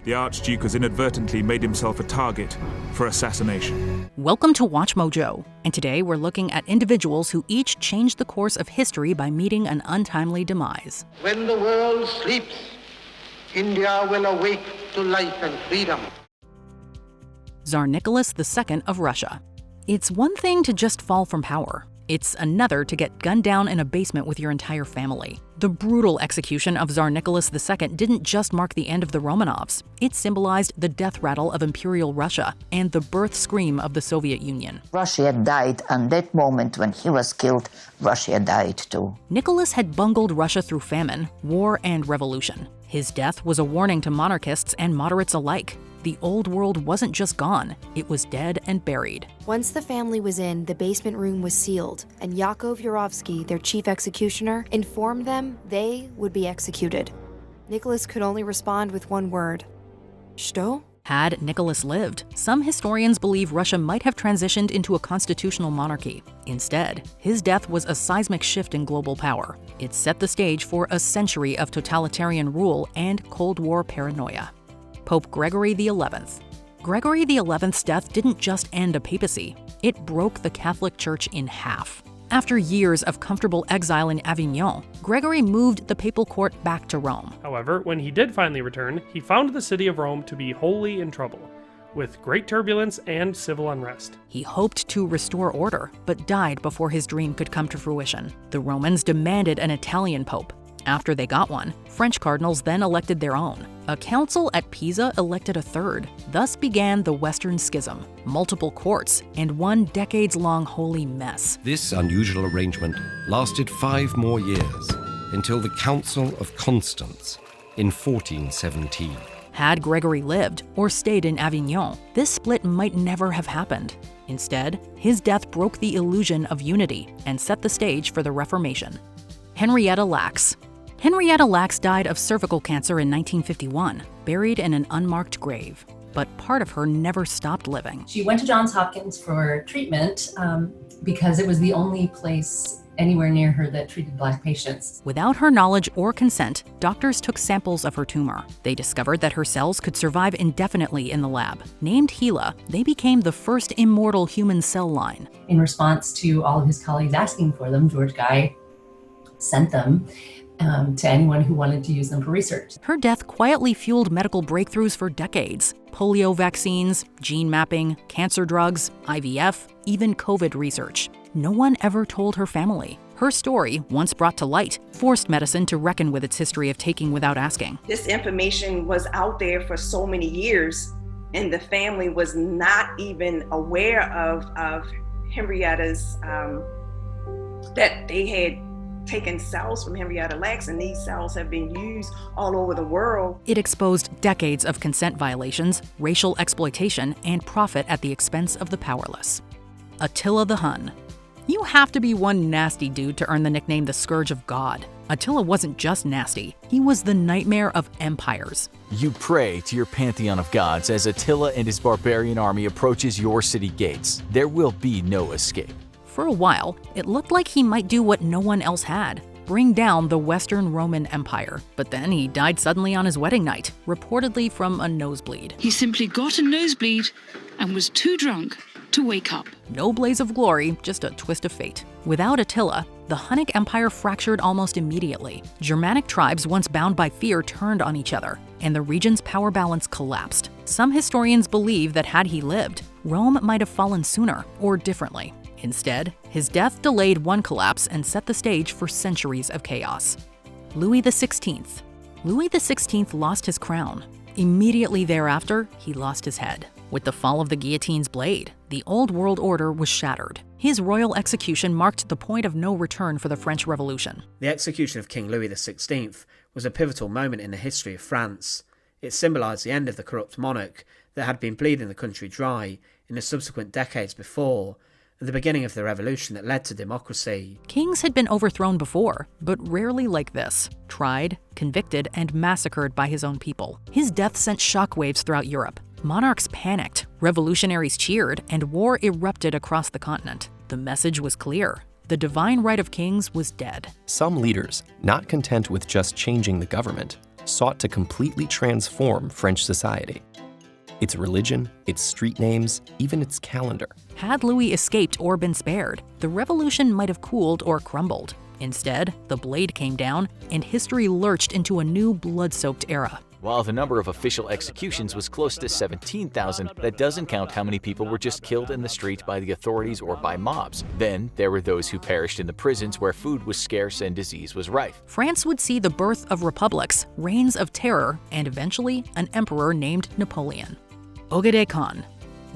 the Archduke has inadvertently made himself a target for assassination. Welcome to Watch Mojo, and today we're looking at individuals who each changed the course of history by meeting an untimely demise. When the world sleeps, India will awake to life and freedom. Tsar Nicholas II of Russia. It's one thing to just fall from power. It's another to get gunned down in a basement with your entire family. The brutal execution of Tsar Nicholas II didn't just mark the end of the Romanovs. It symbolized the death rattle of Imperial Russia and the birth scream of the Soviet Union. Russia died, and that moment when he was killed, Russia died too. Nicholas had bungled Russia through famine, war, and revolution. His death was a warning to monarchists and moderates alike. The old world wasn't just gone, it was dead and buried. Once the family was in, the basement room was sealed, and Yakov Yurovsky, their chief executioner, informed them they would be executed. Nicholas could only respond with one word: Что? Had Nicholas lived, some historians believe Russia might have transitioned into a constitutional monarchy. Instead, his death was a seismic shift in global power. It set the stage for a century of totalitarian rule and Cold War paranoia. Pope Gregory XI. Gregory XI's death didn't just end a papacy, it broke the Catholic Church in half. After years of comfortable exile in Avignon, Gregory moved the papal court back to Rome. However, when he did finally return, he found the city of Rome to be wholly in trouble, with great turbulence and civil unrest. He hoped to restore order, but died before his dream could come to fruition. The Romans demanded an Italian pope. After they got one, French cardinals then elected their own. A council at Pisa elected a third. Thus began the Western Schism, multiple courts, and one decades-long holy mess. This unusual arrangement lasted 5 more years, until the Council of Constance in 1417. Had Gregory lived or stayed in Avignon, this split might never have happened. Instead, his death broke the illusion of unity and set the stage for the Reformation. Henrietta Lacks. Henrietta Lacks died of cervical cancer in 1951, buried in an unmarked grave. But part of her never stopped living. She went to Johns Hopkins for treatment because it was the only place anywhere near her that treated Black patients. Without her knowledge or consent, doctors took samples of her tumor. They discovered that her cells could survive indefinitely in the lab. Named HeLa, they became the first immortal human cell line. In response to all of his colleagues asking for them, George Guy sent them to anyone who wanted to use them for research. Her death quietly fueled medical breakthroughs for decades. Polio vaccines, gene mapping, cancer drugs, IVF, even COVID research. No one ever told her family. Her story, once brought to light, forced medicine to reckon with its history of taking without asking. This information was out there for so many years, and the family was not even aware of Henrietta's, that they had taken cells from Henrietta Lacks, and these cells have been used all over the world. It exposed decades of consent violations, racial exploitation, and profit at the expense of the powerless. Attila the Hun. You have to be one nasty dude to earn the nickname the Scourge of God. Attila wasn't just nasty, he was the nightmare of empires. You pray to your pantheon of gods as Attila and his barbarian army approaches your city gates. There will be no escape. For a while, it looked like he might do what no one else had, bring down the Western Roman Empire. But then he died suddenly on his wedding night, reportedly from a nosebleed. He simply got a nosebleed and was too drunk to wake up. No blaze of glory, just a twist of fate. Without Attila, the Hunnic Empire fractured almost immediately. Germanic tribes once bound by fear turned on each other, and the region's power balance collapsed. Some historians believe that had he lived, Rome might have fallen sooner or differently. Instead, his death delayed one collapse and set the stage for centuries of chaos. Louis XVI. Louis XVI lost his crown. Immediately thereafter, he lost his head. With the fall of the guillotine's blade, the old world order was shattered. His royal execution marked the point of no return for the French Revolution. The execution of King Louis XVI was a pivotal moment in the history of France. It symbolised the end of the corrupt monarch that had been bleeding the country dry in the subsequent decades before, and the beginning of the revolution that led to democracy. Kings had been overthrown before, but rarely like this. Tried, convicted, and massacred by his own people. His death sent shockwaves throughout Europe. Monarchs panicked, revolutionaries cheered, and war erupted across the continent. The message was clear. The divine right of kings was dead. Some leaders, not content with just changing the government, sought to completely transform French society. Its religion, its street names, even its calendar. Had Louis escaped or been spared, the revolution might have cooled or crumbled. Instead, the blade came down, and history lurched into a new blood-soaked era. While the number of official executions was close to 17,000, that doesn't count how many people were just killed in the street by the authorities or by mobs. Then there were those who perished in the prisons where food was scarce and disease was rife. France would see the birth of republics, reigns of terror, and eventually an emperor named Napoleon. Ögedei Khan.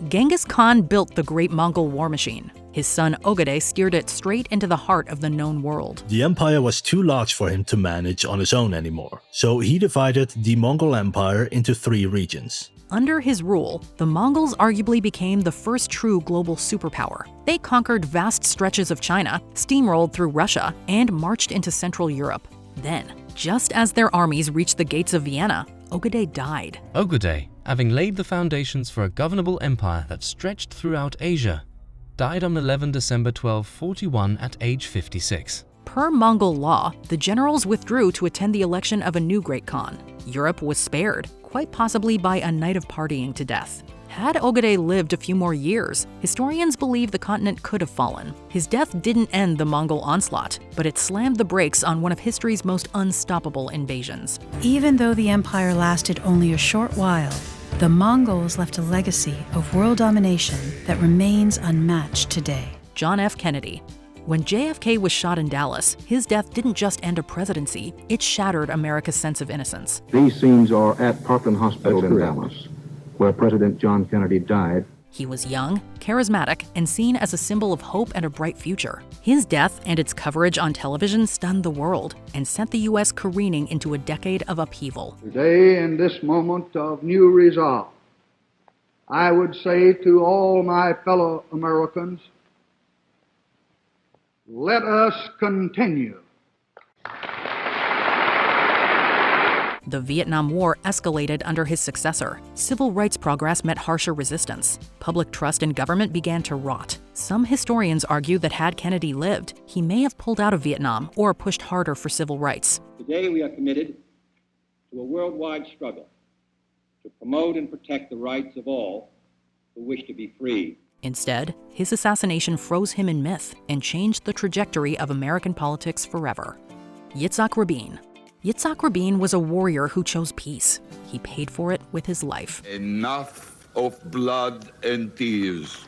Genghis Khan built the great Mongol war machine. His son Ögedei steered it straight into the heart of the known world. The empire was too large for him to manage on his own anymore, so he divided the Mongol Empire into 3 regions. Under his rule, the Mongols arguably became the first true global superpower. They conquered vast stretches of China, steamrolled through Russia, and marched into Central Europe. Then, just as their armies reached the gates of Vienna, Ögedei died. Ögedei, having laid the foundations for a governable empire that stretched throughout Asia, died on 11 December 1241 at age 56. Per Mongol law, the generals withdrew to attend the election of a new great Khan. Europe was spared, quite possibly by a night of partying to death. Had Ögedei lived a few more years, historians believe the continent could have fallen. His death didn't end the Mongol onslaught, but it slammed the brakes on one of history's most unstoppable invasions. Even though the empire lasted only a short while, the Mongols left a legacy of world domination that remains unmatched today. John F. Kennedy. When JFK was shot in Dallas, his death didn't just end a presidency, it shattered America's sense of innocence. These scenes are at Parkland Hospital in Dallas, where President John Kennedy died. He was young, charismatic, and seen as a symbol of hope and a bright future. His death and its coverage on television stunned the world and sent the U.S. careening into a decade of upheaval. Today, in this moment of new resolve, I would say to all my fellow Americans, let us continue. The Vietnam War escalated under his successor. Civil rights progress met harsher resistance. Public trust in government began to rot. Some historians argue that had Kennedy lived, he may have pulled out of Vietnam or pushed harder for civil rights. Today we are committed to a worldwide struggle to promote and protect the rights of all who wish to be free. Instead, his assassination froze him in myth and changed the trajectory of American politics forever. Yitzhak Rabin. Yitzhak Rabin was a warrior who chose peace. He paid for it with his life. Enough of blood and tears.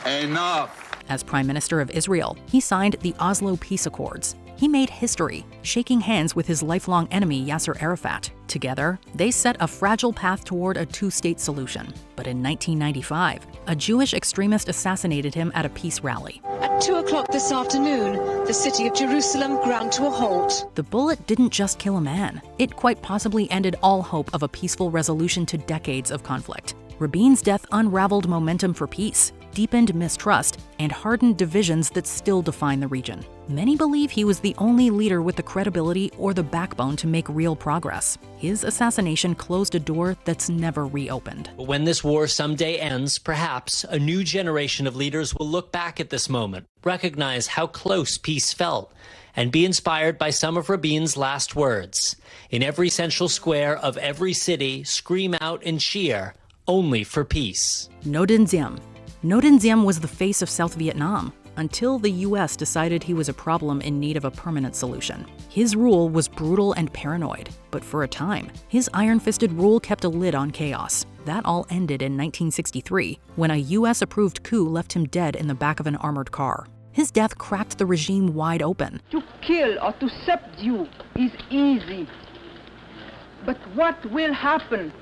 Enough! As Prime Minister of Israel, he signed the Oslo Peace Accords. He made history, shaking hands with his lifelong enemy Yasser Arafat. Together, they set a fragile path toward a two-state solution. But in 1995, a Jewish extremist assassinated him at a peace rally. At 2 o'clock this afternoon, the city of Jerusalem ground to a halt. The bullet didn't just kill a man. It quite possibly ended all hope of a peaceful resolution to decades of conflict. Rabin's death unraveled momentum for peace, deepened mistrust, and hardened divisions that still define the region. Many believe he was the only leader with the credibility or the backbone to make real progress. His assassination closed a door that's never reopened. But when this war someday ends, perhaps a new generation of leaders will look back at this moment, recognize how close peace felt, and be inspired by some of Rabin's last words. In every central square of every city, scream out and cheer, only for peace. No Diem. No Diem was the face of South Vietnam, until the U.S. decided he was a problem in need of a permanent solution. His rule was brutal and paranoid, but for a time, his iron-fisted rule kept a lid on chaos. That all ended in 1963, when a U.S.-approved coup left him dead in the back of an armored car. His death cracked the regime wide open. To kill or to subdue is easy, but what will happen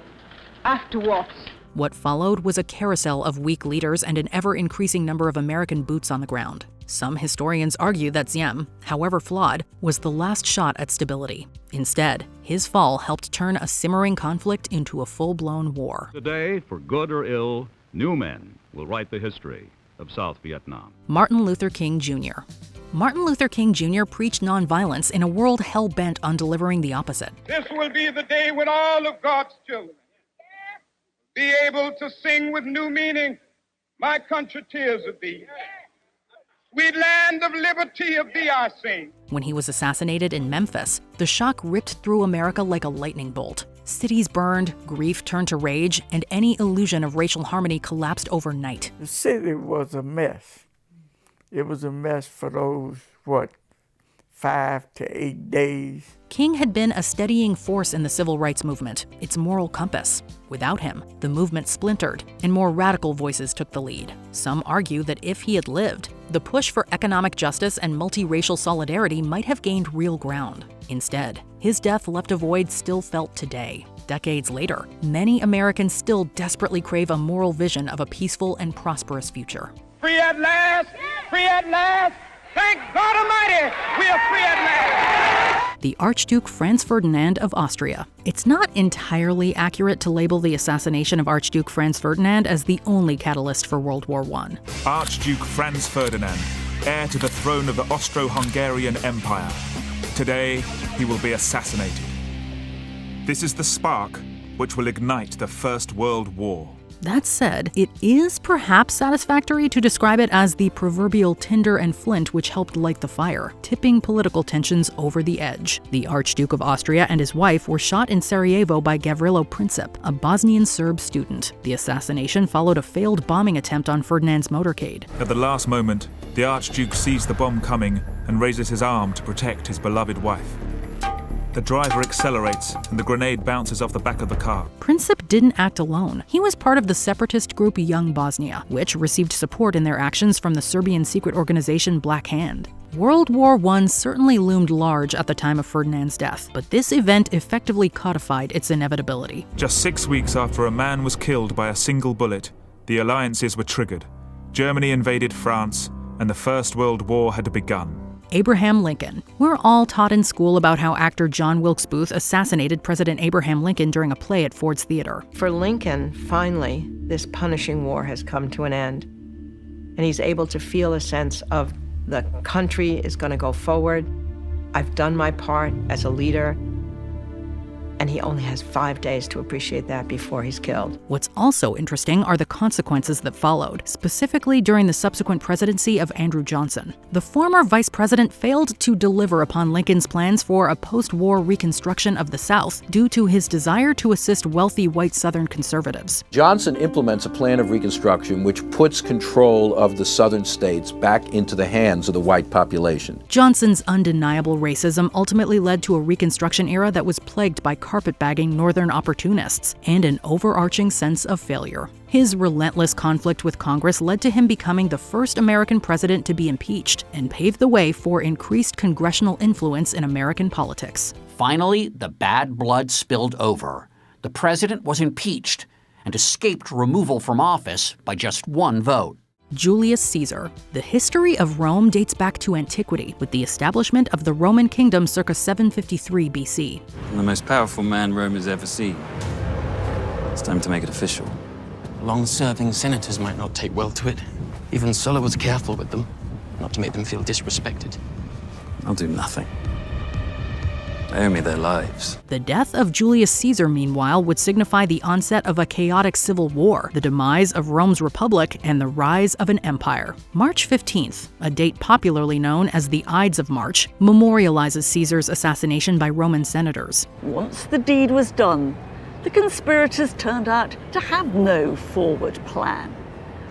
afterwards? What followed was a carousel of weak leaders and an ever-increasing number of American boots on the ground. Some historians argue that Diem, however flawed, was the last shot at stability. Instead, his fall helped turn a simmering conflict into a full-blown war. Today, for good or ill, new men will write the history of South Vietnam. Martin Luther King Jr. Martin Luther King Jr. preached nonviolence in a world hell-bent on delivering the opposite. This will be the day when all of God's children be able to sing with new meaning, my country tears of thee. sweet land of liberty of thee I sing. When he was assassinated in Memphis, the shock ripped through America like a lightning bolt. Cities burned, grief turned to rage, and any illusion of racial harmony collapsed overnight. The city was a mess. It was a mess for those, 5 to 8 days. King had been a steadying force in the civil rights movement, its moral compass. Without him, the movement splintered, and more radical voices took the lead. Some argue that if he had lived, the push for economic justice and multiracial solidarity might have gained real ground. Instead, his death left a void still felt today. Decades later, many Americans still desperately crave a moral vision of a peaceful and prosperous future. Free at last! Free at last! Thank God Almighty, we are free at last! The Archduke Franz Ferdinand of Austria. It's not entirely accurate to label the assassination of Archduke Franz Ferdinand as the only catalyst for World War I. Archduke Franz Ferdinand, heir to the throne of the Austro-Hungarian Empire. Today, he will be assassinated. This is the spark which will ignite the First World War. That said, it is perhaps satisfactory to describe it as the proverbial tinder and flint which helped light the fire, tipping political tensions over the edge. The Archduke of Austria and his wife were shot in Sarajevo by Gavrilo Princip, a Bosnian Serb student. The assassination followed a failed bombing attempt on Ferdinand's motorcade. At the last moment, the Archduke sees the bomb coming and raises his arm to protect his beloved wife. The driver accelerates, and the grenade bounces off the back of the car. Princip didn't act alone. He was part of the separatist group Young Bosnia, which received support in their actions from the Serbian secret organization Black Hand. World War I certainly loomed large at the time of Ferdinand's death, but this event effectively codified its inevitability. Just 6 weeks after a man was killed by a single bullet, the alliances were triggered. Germany invaded France, and the First World War had begun. Abraham Lincoln. We're all taught in school about how actor John Wilkes Booth assassinated President Abraham Lincoln during a play at Ford's Theater. For Lincoln, finally, this punishing war has come to an end. And he's able to feel a sense of the country is going to go forward. I've done my part as a leader. And he only has 5 days to appreciate that before he's killed. What's also interesting are the consequences that followed, specifically during the subsequent presidency of Andrew Johnson. The former vice president failed to deliver upon Lincoln's plans for a post-war reconstruction of the South due to his desire to assist wealthy white Southern conservatives. Johnson implements a plan of reconstruction which puts control of the Southern states back into the hands of the white population. Johnson's undeniable racism ultimately led to a Reconstruction era that was plagued by carpetbagging Northern opportunists and an overarching sense of failure. His relentless conflict with Congress led to him becoming the first American president to be impeached and paved the way for increased congressional influence in American politics. Finally, the bad blood spilled over. The president was impeached and escaped removal from office by just one vote. Julius Caesar. The history of Rome dates back to antiquity, with the establishment of the Roman kingdom circa 753 BC. I'm the most powerful man Rome has ever seen. It's time to make it official. Long-serving senators might not take well to it. Even Sulla was careful with them, not to make them feel disrespected. I'll do nothing. They owe me their lives. The death of Julius Caesar, meanwhile, would signify the onset of a chaotic civil war, the demise of Rome's republic, and the rise of an empire. March 15th, a date popularly known as the Ides of March, memorializes Caesar's assassination by Roman senators. Once the deed was done, the conspirators turned out to have no forward plan.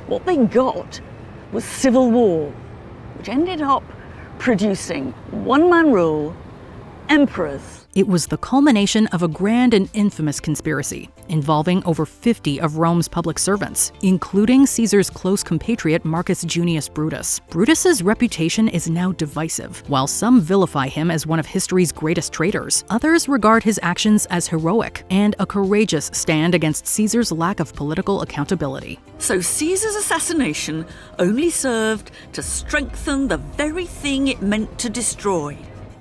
What they got was civil war, which ended up producing one-man rule, emperors. It was the culmination of a grand and infamous conspiracy involving over 50 of Rome's public servants, including Caesar's close compatriot Marcus Junius Brutus. Brutus's reputation is now divisive. While some vilify him as one of history's greatest traitors, others regard his actions as heroic and a courageous stand against Caesar's lack of political accountability. So Caesar's assassination only served to strengthen the very thing it meant to destroy.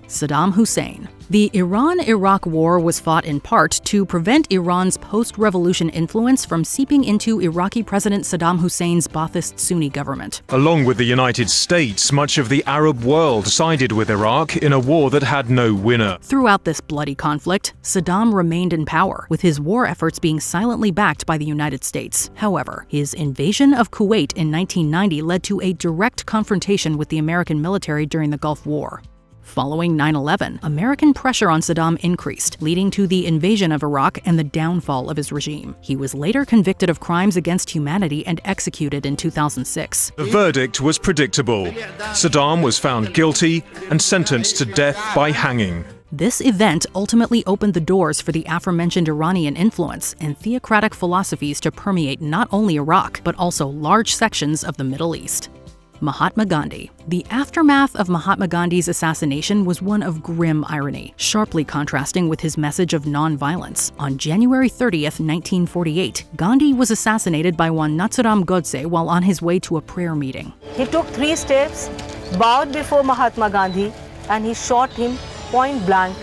Saddam Hussein. The Iran-Iraq War was fought in part to prevent Iran's post-revolution influence from seeping into Iraqi President Saddam Hussein's Ba'athist Sunni government. Along with the United States, much of the Arab world sided with Iraq in a war that had no winner. Throughout this bloody conflict, Saddam remained in power, with his war efforts being silently backed by the United States. However, his invasion of Kuwait in 1990 led to a direct confrontation with the American military during the Gulf War. Following 9/11, American pressure on Saddam increased, leading to the invasion of Iraq and the downfall of his regime. He was later convicted of crimes against humanity and executed in 2006. The verdict was predictable. Saddam was found guilty and sentenced to death by hanging. This event ultimately opened the doors for the aforementioned Iranian influence and theocratic philosophies to permeate not only Iraq, but also large sections of the Middle East. Mahatma Gandhi. The aftermath of Mahatma Gandhi's assassination was one of grim irony, sharply contrasting with his message of non-violence. On January 30th, 1948, Gandhi was assassinated by one Nathuram Godse while on his way to a prayer meeting. He took 3 steps, bowed before Mahatma Gandhi, and he shot him point blank,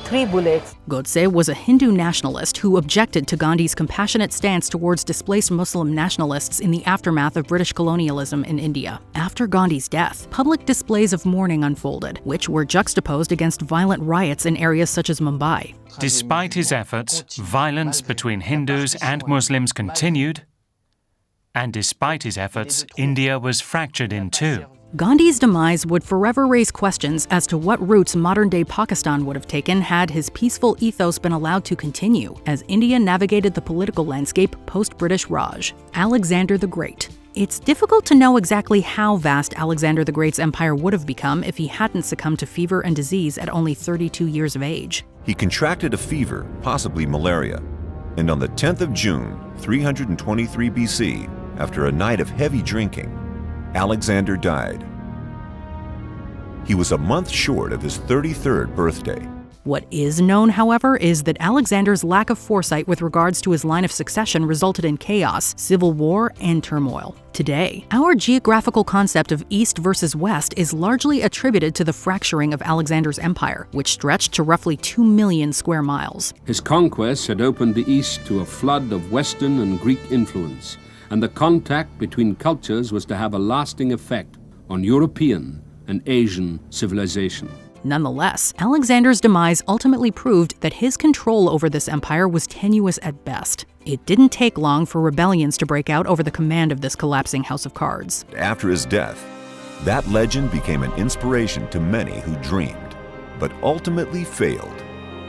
3 bullets. Godse was a Hindu nationalist who objected to Gandhi's compassionate stance towards displaced Muslim nationalists in the aftermath of British colonialism in India. After Gandhi's death, public displays of mourning unfolded, which were juxtaposed against violent riots in areas such as Mumbai. Despite his efforts, violence between Hindus and Muslims continued, and despite his efforts, India was fractured in two. Gandhi's demise would forever raise questions as to what routes modern-day Pakistan would have taken had his peaceful ethos been allowed to continue, as India navigated the political landscape post-British Raj. Alexander the Great. It's difficult to know exactly how vast Alexander the Great's empire would have become if he hadn't succumbed to fever and disease at only 32 years of age. He contracted a fever, possibly malaria, and on the 10th of June, 323 BC, after a night of heavy drinking, Alexander died. He was a month short of his 33rd birthday. What is known, however, is that Alexander's lack of foresight with regards to his line of succession resulted in chaos, civil war, and turmoil. Today, our geographical concept of East versus West is largely attributed to the fracturing of Alexander's empire, which stretched to roughly 2 million square miles. His conquests had opened the East to a flood of Western and Greek influence, and the contact between cultures was to have a lasting effect on European and Asian civilization. Nonetheless, Alexander's demise ultimately proved that his control over this empire was tenuous at best. It didn't take long for rebellions to break out over the command of this collapsing house of cards. After his death, that legend became an inspiration to many who dreamed, but ultimately failed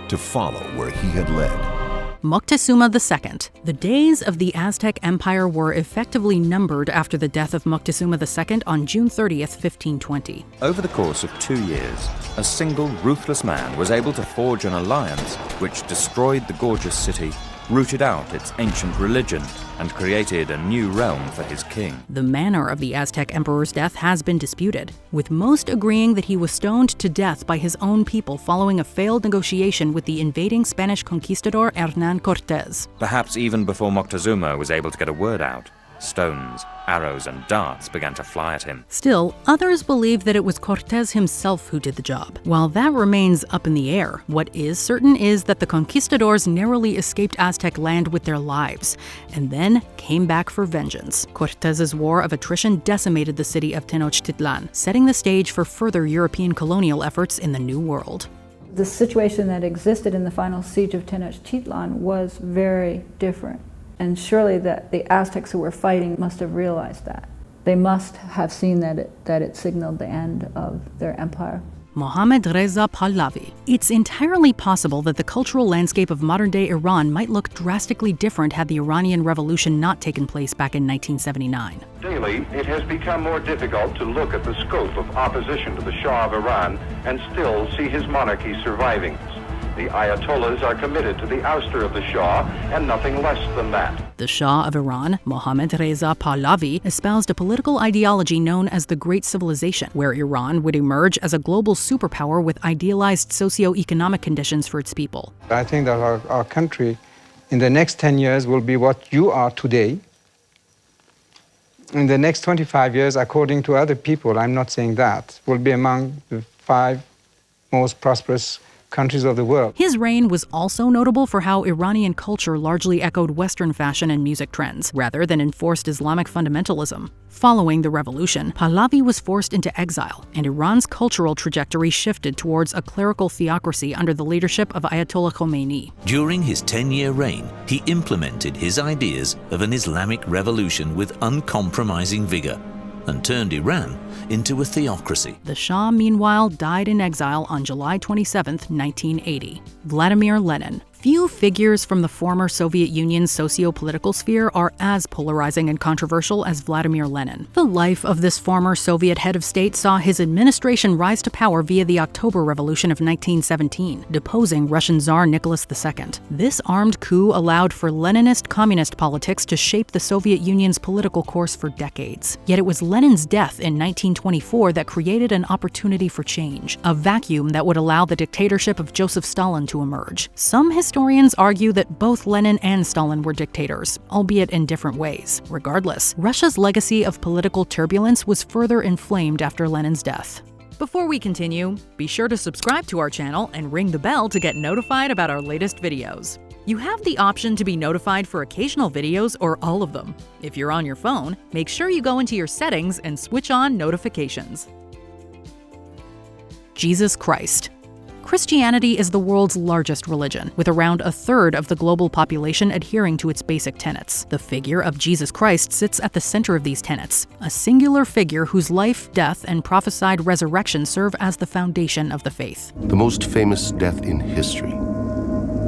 to follow where he had led. Moctezuma II. The days of the Aztec Empire were effectively numbered after the death of Moctezuma II on June 30th, 1520. Over the course of 2 years, a single ruthless man was able to forge an alliance which destroyed the gorgeous city, rooted out its ancient religion, and created a new realm for his king. The manner of the Aztec emperor's death has been disputed, with most agreeing that he was stoned to death by his own people following a failed negotiation with the invading Spanish conquistador Hernán Cortés. Perhaps even before Moctezuma was able to get a word out, stones, arrows, and darts began to fly at him. Still, others believe that it was Cortés himself who did the job. While that remains up in the air, what is certain is that the conquistadors narrowly escaped Aztec land with their lives, and then came back for vengeance. Cortés's war of attrition decimated the city of Tenochtitlan, setting the stage for further European colonial efforts in the New World. The situation that existed in the final siege of Tenochtitlan was very different. And surely the Aztecs who were fighting must have realized that. They must have seen that it signaled the end of their empire. Mohammad Reza Pahlavi. It's entirely possible that the cultural landscape of modern-day Iran might look drastically different had the Iranian Revolution not taken place back in 1979. Daily, it has become more difficult to look at the scope of opposition to the Shah of Iran and still see his monarchy surviving. The Ayatollahs are committed to the ouster of the Shah and nothing less than that. The Shah of Iran, Mohammad Reza Pahlavi, espoused a political ideology known as the Great Civilization, where Iran would emerge as a global superpower with idealized socio-economic conditions for its people. I think that our country in the next 10 years will be what you are today. In the next 25 years, according to other people, I'm not saying that, will be among the 5 most prosperous countries of the world. His reign was also notable for how Iranian culture largely echoed Western fashion and music trends, rather than enforced Islamic fundamentalism. Following the revolution, Pahlavi was forced into exile, and Iran's cultural trajectory shifted towards a clerical theocracy under the leadership of Ayatollah Khomeini. During his 10-year reign, he implemented his ideas of an Islamic revolution with uncompromising vigor, and turned Iran into a theocracy. The Shah, meanwhile, died in exile on July 27, 1980. Vladimir Lenin. Few figures from the former Soviet Union's socio-political sphere are as polarizing and controversial as Vladimir Lenin. The life of this former Soviet head of state saw his administration rise to power via the October Revolution of 1917, deposing Russian Tsar Nicholas II. This armed coup allowed for Leninist communist politics to shape the Soviet Union's political course for decades. Yet it was Lenin's death in 1924 that created an opportunity for change, a vacuum that would allow the dictatorship of Joseph Stalin to emerge. Some historians argue that both Lenin and Stalin were dictators, albeit in different ways. Regardless, Russia's legacy of political turbulence was further inflamed after Lenin's death. Before we continue, be sure to subscribe to our channel and ring the bell to get notified about our latest videos. You have the option to be notified for occasional videos or all of them. If you're on your phone, make sure you go into your settings and switch on notifications. Jesus Christ. Christianity is the world's largest religion, with around a third of the global population adhering to its basic tenets. The figure of Jesus Christ sits at the center of these tenets, a singular figure whose life, death, and prophesied resurrection serve as the foundation of the faith. The most famous death in history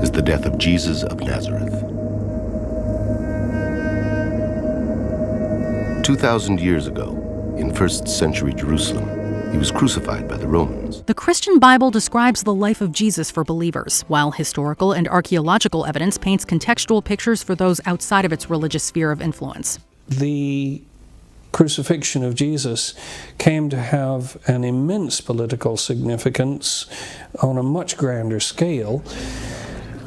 is the death of Jesus of Nazareth. 2,000 years ago, in 1st century Jerusalem, he was crucified by the Romans. The Christian Bible describes the life of Jesus for believers, while historical and archaeological evidence paints contextual pictures for those outside of its religious sphere of influence. The crucifixion of Jesus came to have an immense political significance on a much grander scale,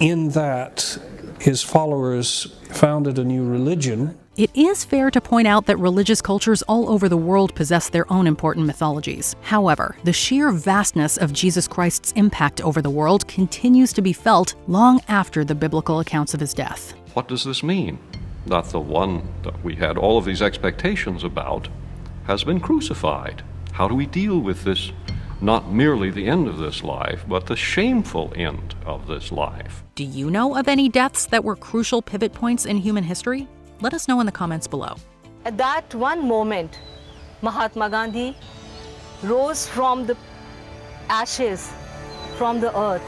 in that his followers founded a new religion. It is fair to point out that religious cultures all over the world possess their own important mythologies. However, the sheer vastness of Jesus Christ's impact over the world continues to be felt long after the biblical accounts of his death. What does this mean? That the one that we had all of these expectations about has been crucified. How do we deal with this? Not merely the end of this life, but the shameful end of this life. Do you know of any deaths that were crucial pivot points in human history? Let us know in the comments below. At that one moment, Mahatma Gandhi rose from the ashes, from the earth,